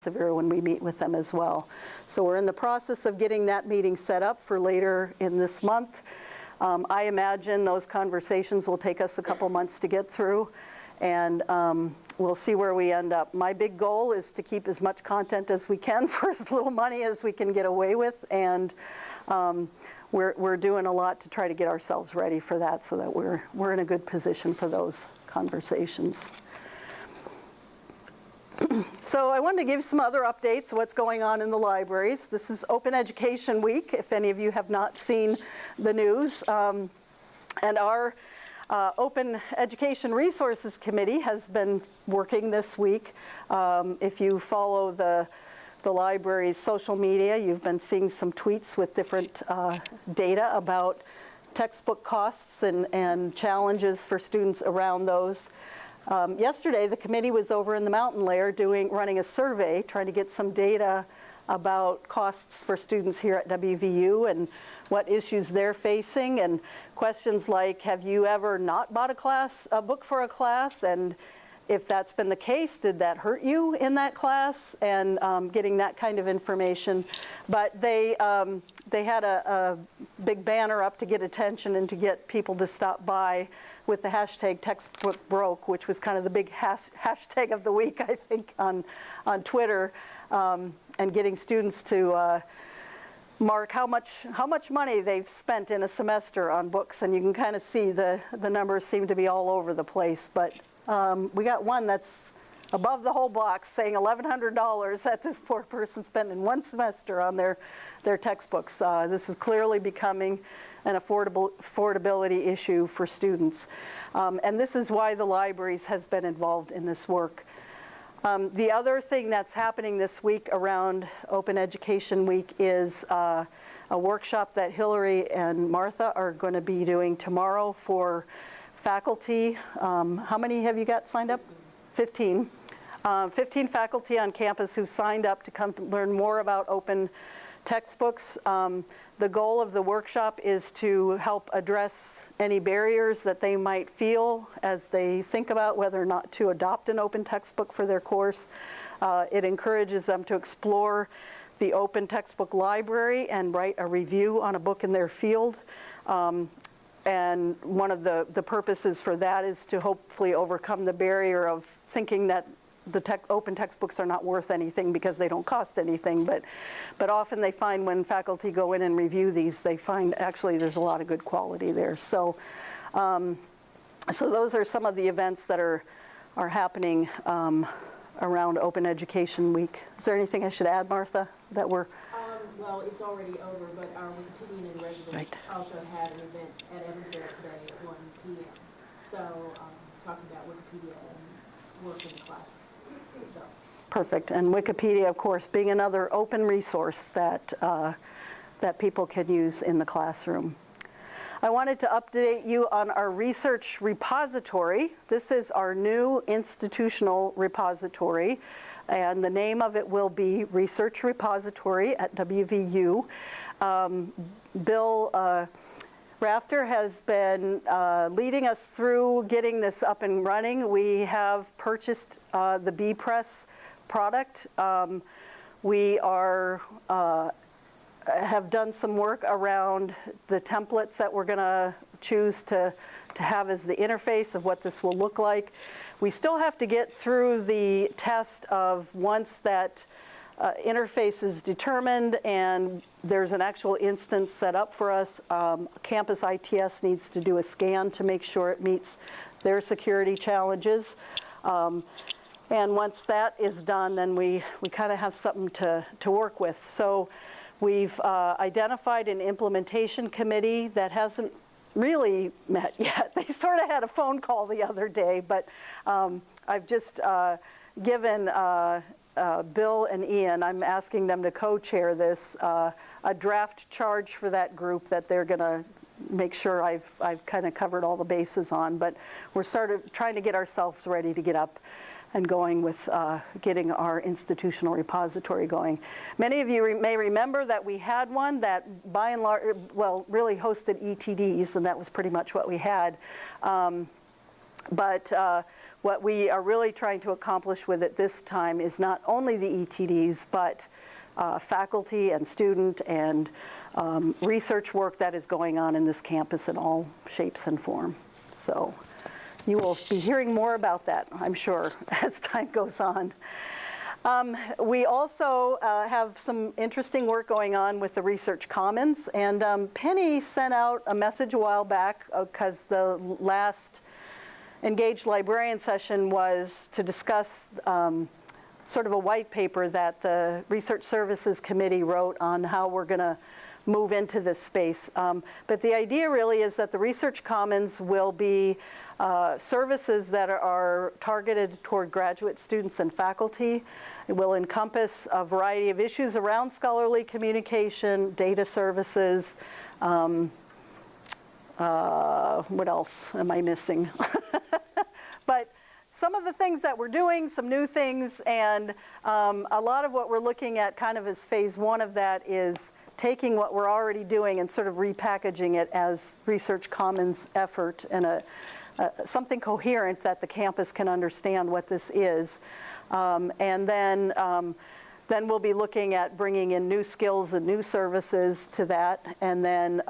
when we meet with them as well. So we're in the process of getting that meeting set up for later in this month. I imagine those conversations will take us a couple months to get through, and we'll see where we end up. My big goal is to keep as much content as we can for as little money as we can get away with, and we're doing a lot to try to get ourselves ready for that so that we're in a good position for those conversations. So I wanted to give some other updates of what's going on in the libraries. This is Open Education Week, if any of you have not seen the news. And our Open Education Resources Committee has been working this week. If you follow the library's social media, you've been seeing some tweets with different data about textbook costs and challenges for students around those. Yesterday, the committee was over in the mountain layer running a survey, trying to get some data about costs for students here at WVU and what issues they're facing, and questions like, have you ever not bought a book for a class? And if that's been the case, did that hurt you in that class? And getting that kind of information. But they had a big banner up to get attention and to get people to stop by with the hashtag textbook broke, which was kind of the big hashtag of the week, I think, on Twitter, and getting students to mark how much money they've spent in a semester on books, and you can kind of see the numbers seem to be all over the place. But we got one that's above the whole box saying $1,100 that this poor person spent in one semester on their textbooks. This is clearly becoming an affordability issue for students. And this is why the libraries has been involved in this work. The other thing that's happening this week around Open Education Week is a workshop that Hillary and Martha are going to be doing tomorrow for faculty. How many have you got signed up? 15. 15 faculty on campus who signed up to come to learn more about open textbooks. The goal of the workshop is to help address any barriers that they might feel as they think about whether or not to adopt an open textbook for their course. It encourages them to explore the open textbook library and write a review on a book in their field. And one of the purposes for that is to hopefully overcome the barrier of thinking that the open textbooks are not worth anything because they don't cost anything, but often they find when faculty go in and review these, they find actually there's a lot of good quality there. So, so those are some of the events that are happening around Open Education Week. Is there anything I should add, Martha, that we're? Well, it's already over, but our Wikipedian and residents also had an event at Evansville today at 1 p.m. So talking about Wikipedia and work in the classroom. So. Perfect. And Wikipedia, of course, being another open resource that, that people can use in the classroom. I wanted to update you on our research repository. This is our new institutional repository, and the name of it will be Research Repository at WVU. Bill Rafter has been leading us through getting this up and running. We have purchased the B-Press product. We have done some work around the templates that we're going to choose to have as the interface of what this will look like. We still have to get through the test of once that interface is determined and there's an actual instance set up for us, Campus ITS needs to do a scan to make sure it meets their security challenges. And once that is done, then we kind of have something to work with. So we've identified an implementation committee that hasn't really met yet. They sort of had a phone call the other day, but I've just given Bill and Ian, I'm asking them to co-chair this, a draft charge for that group that they're going to make sure I've kind of covered all the bases on. But we're sort of trying to get ourselves ready to get up and going with getting our institutional repository going. Many of you may remember that we had one that by and large, well, really hosted ETDs, and that was pretty much what we had. But what we are really trying to accomplish with it this time is not only the ETDs, but faculty and student and research work that is going on in this campus in all shapes and form. So you will be hearing more about that, I'm sure, as time goes on. We also have some interesting work going on with the Research Commons, and Penny sent out a message a while back because the last Engaged Librarian session was to discuss sort of a white paper that the Research Services Committee wrote on how we're going to move into this space. But the idea really is that the Research Commons will be services that are targeted toward graduate students and faculty. It will encompass a variety of issues around scholarly communication, data services. What else am I missing? But some of the things that we're doing, some new things, and a lot of what we're looking at kind of as phase one of that is taking what we're already doing and sort of repackaging it as Research Commons effort and something coherent that the campus can understand what this is. And then we'll be looking at bringing in new skills and new services to that, and then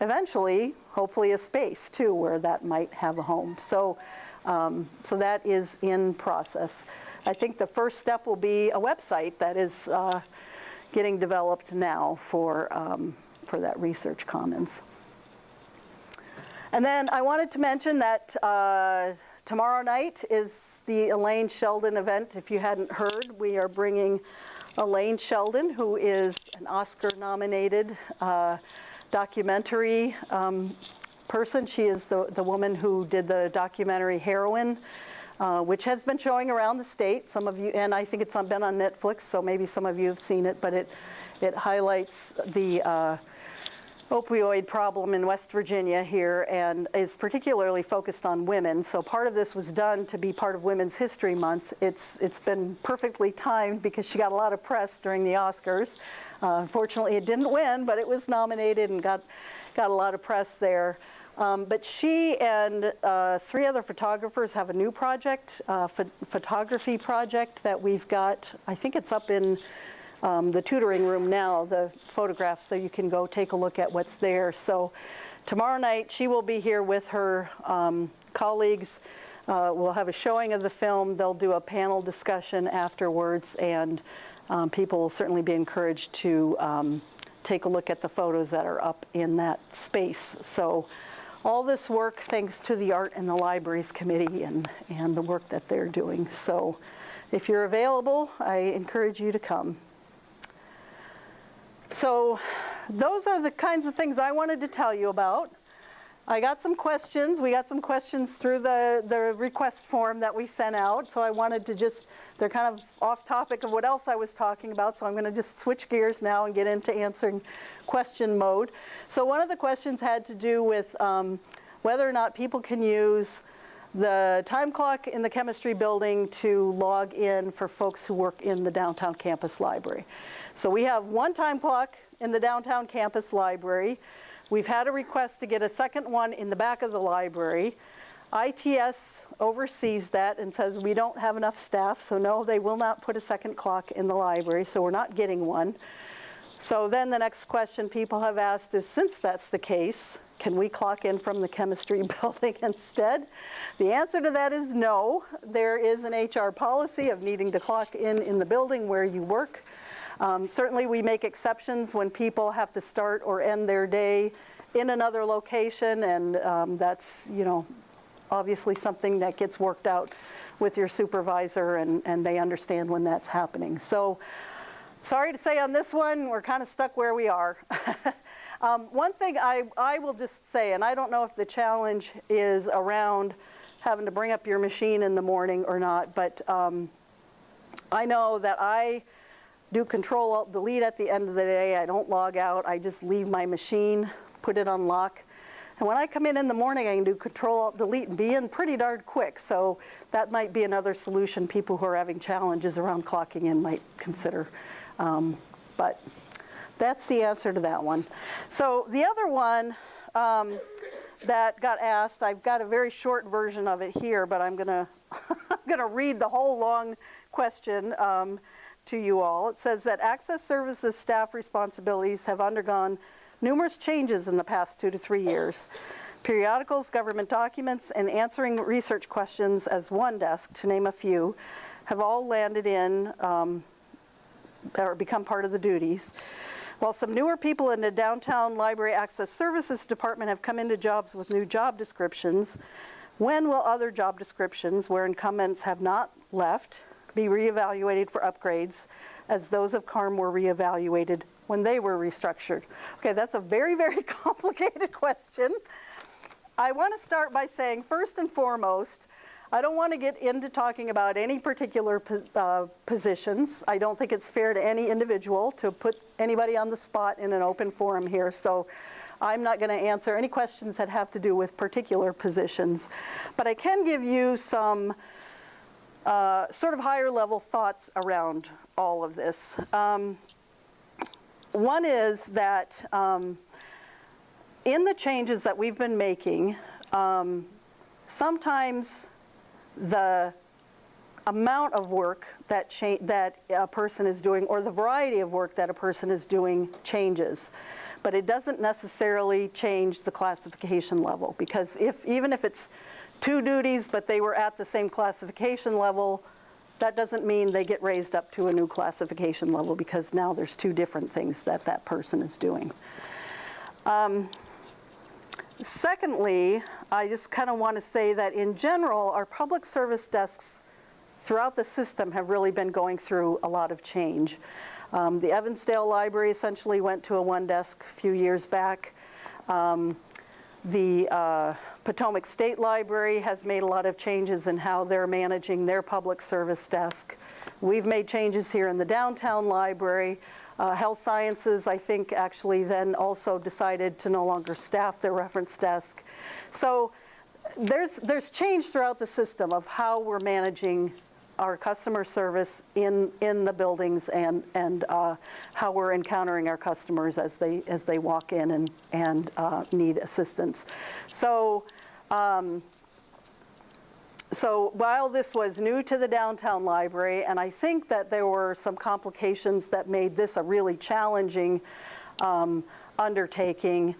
eventually, hopefully, a space too where that might have a home. So that is in process. I think the first step will be a website that is getting developed now for that Research Commons. And then I wanted to mention that tomorrow night is the Elaine Sheldon event. If you hadn't heard, we are bringing Elaine Sheldon, who is an Oscar-nominated documentary person. She is the woman who did the documentary Heroine, which has been showing around the state. Some of you, and I think it's been on Netflix, so maybe some of you have seen it, but it highlights the opioid problem in West Virginia here and is particularly focused on women. So part of this was done to be part of Women's History Month. It's been perfectly timed because she got a lot of press during the Oscars. Unfortunately, it didn't win, but it was nominated and got a lot of press there. But she and 3 other photographers have a new project, photography project that we've got. I think it's up in the tutoring room now, the photographs, so you can go take a look at what's there. So tomorrow night, she will be here with her colleagues. We'll have a showing of the film. They'll do a panel discussion afterwards, and people will certainly be encouraged to take a look at the photos that are up in that space. So all this work thanks to the Art and the Libraries Committee and the work that they're doing. So if you're available, I encourage you to come. So those are the kinds of things I wanted to tell you about. I got some questions. We got some questions through the request form that we sent out. So I wanted to they're kind of off topic of what else I was talking about. So I'm going to just switch gears now and get into answering question mode. So one of the questions had to do with whether or not people can use the time clock in the chemistry building to log in for folks who work in the downtown campus library. So we have one time clock in the downtown campus library. We've had a request to get a second one in the back of the library. ITS oversees that and says we don't have enough staff, so no, they will not put a second clock in the library, so we're not getting one. So then the next question people have asked is, since that's the case, can we clock in from the chemistry building instead? The answer to that is no. There is an HR policy of needing to clock in the building where you work. Certainly we make exceptions when people have to start or end their day in another location, and that's, obviously something that gets worked out with your supervisor, and they understand when that's happening. So sorry to say on this one, we're kind of stuck where we are. One thing I will just say, and I don't know if the challenge is around having to bring up your machine in the morning or not, but I know that I do Control-Alt-Delete at the end of the day. I don't log out. I just leave my machine, put it on lock. And when I come in the morning, I can do Control-Alt-Delete and be in pretty darn quick. So that might be another solution people who are having challenges around clocking in might consider. But that's the answer to that one. So the other one, that got asked. I've got a very short version of it here, but I'm gonna I'm gonna read the whole long question to you all. It says that Access Services staff responsibilities have undergone numerous changes in the past 2 to 3 years. Periodicals, government documents, and answering research questions as one desk, to name a few, have all landed in or become part of the duties. While some newer people in the Downtown Library Access Services Department have come into jobs with new job descriptions, when will other job descriptions, where incumbents have not left, be reevaluated for upgrades as those of CARM were reevaluated when they were restructured? Okay, that's a very, very complicated question. I want to start by saying, first and foremost, I don't want to get into talking about any particular positions. I don't think it's fair to any individual to put anybody on the spot in an open forum here. So I'm not going to answer any questions that have to do with particular positions. But I can give you some sort of higher level thoughts around all of this. One is that in the changes that we've been making, sometimes the amount of work that a person is doing, or the variety of work that a person is doing, changes. But it doesn't necessarily change the classification level, because even if it's 2 duties but they were at the same classification level, that doesn't mean they get raised up to a new classification level, because now there's 2 different things that that person is doing. Secondly, I just kind of want to say that in general, our public service desks throughout the system have really been going through a lot of change. The Evansdale Library essentially went to a 1 desk a few years back. The Potomac State Library has made a lot of changes in how they're managing their public service desk. We've made changes here in the Downtown Library. Health Sciences, I think, actually then also decided to no longer staff their reference desk. So there's change throughout the system of how we're managing our customer service in the buildings, and how we're encountering our customers as they walk in and need assistance. So while this was new to the Downtown Library, and I think that there were some complications that made this a really challenging undertaking,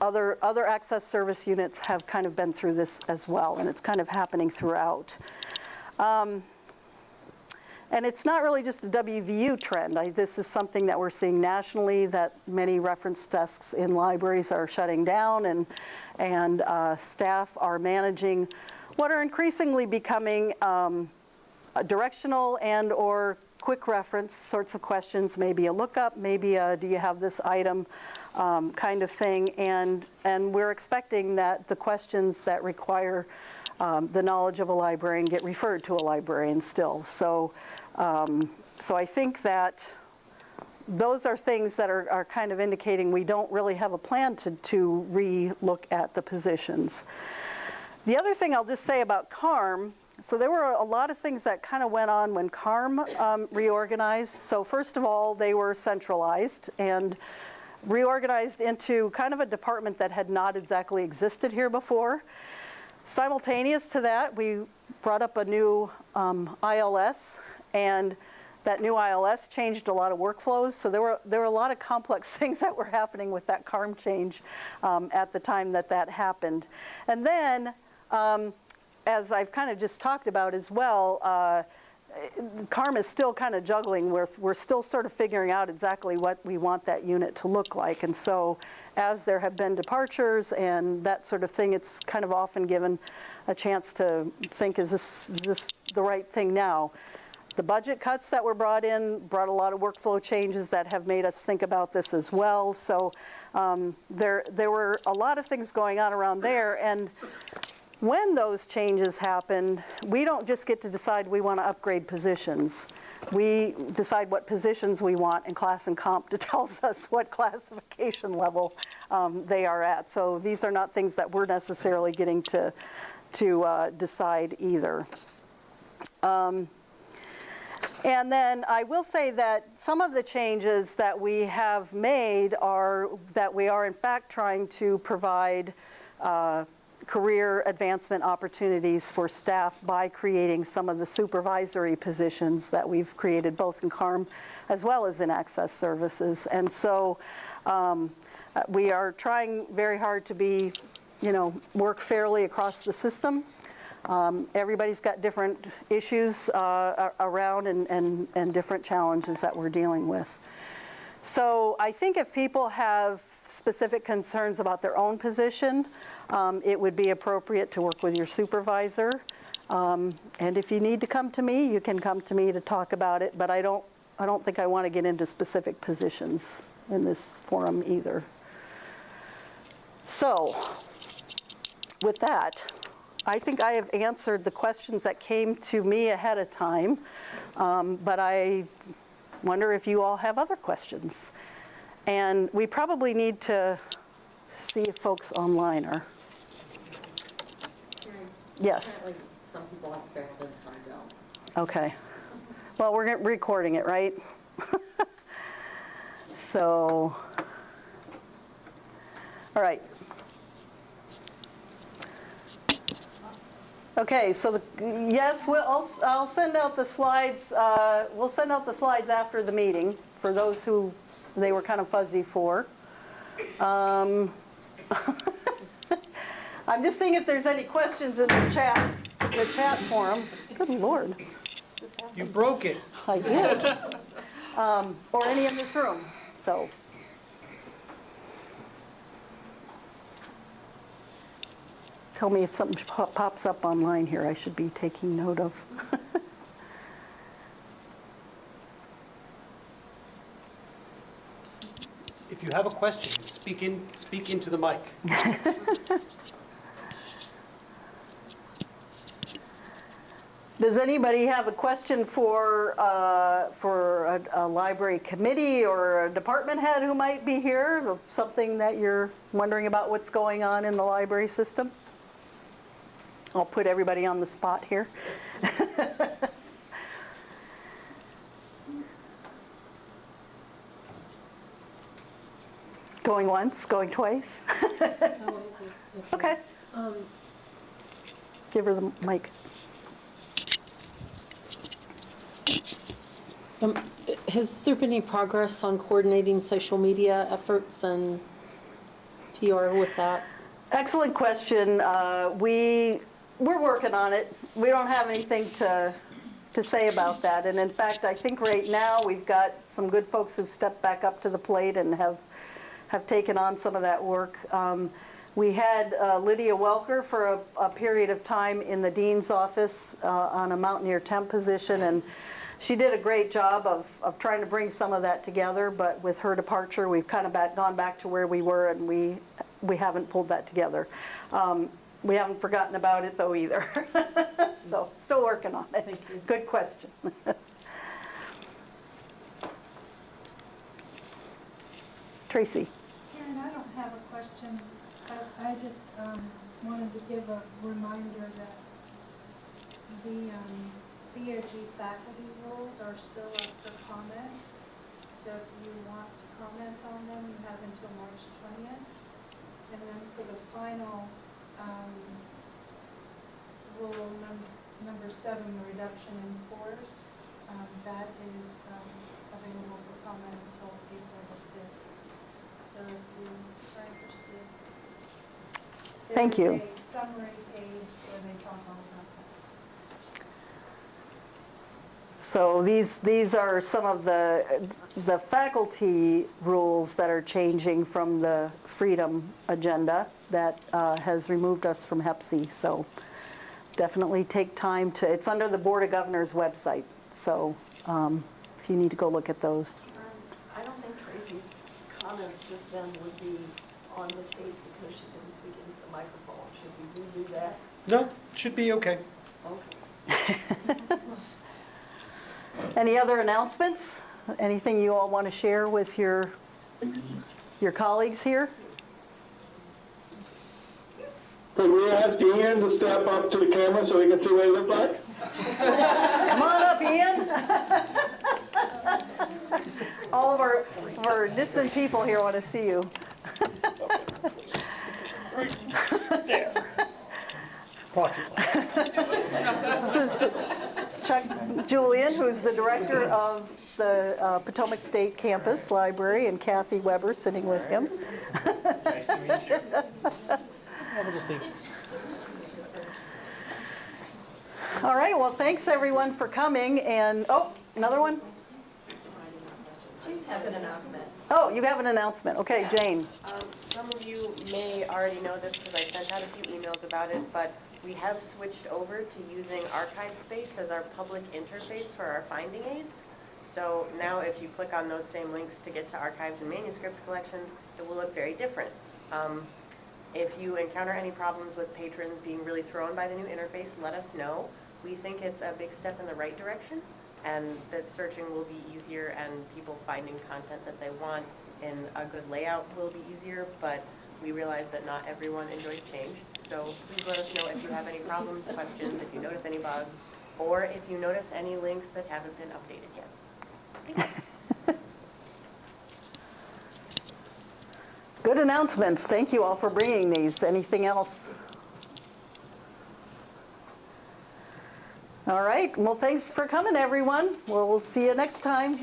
other access service units have kind of been through this as well, and it's kind of happening throughout. And it's not really just a WVU trend. This is something that we're seeing nationally, that many reference desks in libraries are shutting down, and staff are managing what are increasingly becoming directional and or quick reference sorts of questions, maybe a lookup, maybe a do you have this item kind of thing. And we're expecting that the questions that require the knowledge of a librarian get referred to a librarian still. So I think that those are things that are kind of indicating we don't really have a plan to re-look at the positions. The other thing I'll just say about CARM, so there were a lot of things that kind of went on when CARM reorganized. So first of all, they were centralized and reorganized into kind of a department that had not exactly existed here before. Simultaneous to that, we brought up a new ILS, and that new ILS changed a lot of workflows. So there were a lot of complex things that were happening with that CARM change at the time that happened. And then, as I've kind of just talked about as well, CARM is still kind of juggling. We're still sort of figuring out exactly what we want that unit to look like. And so as there have been departures and that sort of thing, it's kind of often given a chance to think, is this the right thing now? The budget cuts that were brought a lot of workflow changes that have made us think about this as well. So there were a lot of things going on around there. And when those changes happen, we don't just get to decide we want to upgrade positions. We decide what positions we want, and Class and Comp tells us what classification level they are at. So these are not things that we're necessarily getting to decide either. And And then I will say that some of the changes that we have made are that we are in fact trying to provide career advancement opportunities for staff by creating some of the supervisory positions that we've created both in CARM as well as in Access Services. And so we are trying very hard to be, work fairly across the system. Everybody's got different issues around and different challenges that we're dealing with. So I think if people have specific concerns about their own position, it would be appropriate to work with your supervisor. And if you need to come to me, you can come to me to talk about it, but I don't think I want to get into specific positions in this forum either. So with that, I think I have answered the questions that came to me ahead of time, but I wonder if you all have other questions. And we probably need to see if folks online are. Yes. Apparently some people have said and some don't. Okay. Well, we're recording it, right? So, all right. Okay, so yes, I'll send out the slides. We'll send out the slides after the meeting for those who they were kind of fuzzy for. I'm just seeing if there's any questions in the chat forum. Good Lord. You broke it. I did. Or any in this room. So. Tell me if something pops up online here I should be taking note of. If you have a question, speak into the mic. Does anybody have a question for a library committee or a department head who might be here, of something that you're wondering about what's going on in the library system? I'll put everybody on the spot here. Going once, going twice? Okay. Give her the mic. Has there been any progress on coordinating social media efforts and PR with that? Excellent question. We're working on it. We don't have anything to say about that. And in fact, I think right now we've got some good folks who've stepped back up to the plate and have taken on some of that work. We had Lydia Welker for a period of time in the dean's office on a Mountaineer temp position, and she did a great job of trying to bring some of that together, but with her departure, we've kind of gone back to where we were, and we haven't pulled that together. We haven't forgotten about it, though, either. So, still working on it. Thank you. Good question. Tracy. Karen, I don't have a question. I just wanted to give a reminder that the BOG faculty rules are still up for comment. So if you want to comment on them, you have until March 20th. And then for the final rule number 7, the reduction in force, that is available for comment until April the 5th. So if you are interested. Thank you. There's a summary page where they talk all about that. So these are some of the faculty rules that are changing from the freedom agenda that has removed us from Hep C. So definitely take time to, it's under the Board of Governors website. So if you need to go look at those. I don't think Tracy's comments just then would be on the tape because she didn't speak into the microphone. Should we redo that? No, it should be okay. Okay. Any other announcements? Anything you all want to share with your colleagues here? Could we ask Ian to step up to the camera so we can see what he looks like? Come on up, Ian. All of our distant people here want to see you. There. Approximately. This is Chuck Julian, who's the director of the Potomac State Campus Library, and Kathy Weber sitting with him. Nice to meet you. We'll just leave. All right, well, thanks everyone for coming, and, oh, another one? James has an announcement. Oh, you have an announcement. Okay, Jane. Some of you may already know this because I sent out a few emails about it, but we have switched over to using archive space as our public interface for our finding aids. So now if you click on those same links to get to archives and manuscripts collections, it will look very different. If you encounter any problems with patrons being really thrown by the new interface, let us know. We think it's a big step in the right direction, and that searching will be easier and people finding content that they want in a good layout will be easier, but we realize that not everyone enjoys change. So please let us know if you have any problems, questions, if you notice any bugs, or if you notice any links that haven't been updated yet. Good announcements. Thank you all for bringing these. Anything else? All right. Well, thanks for coming, everyone. We'll see you next time.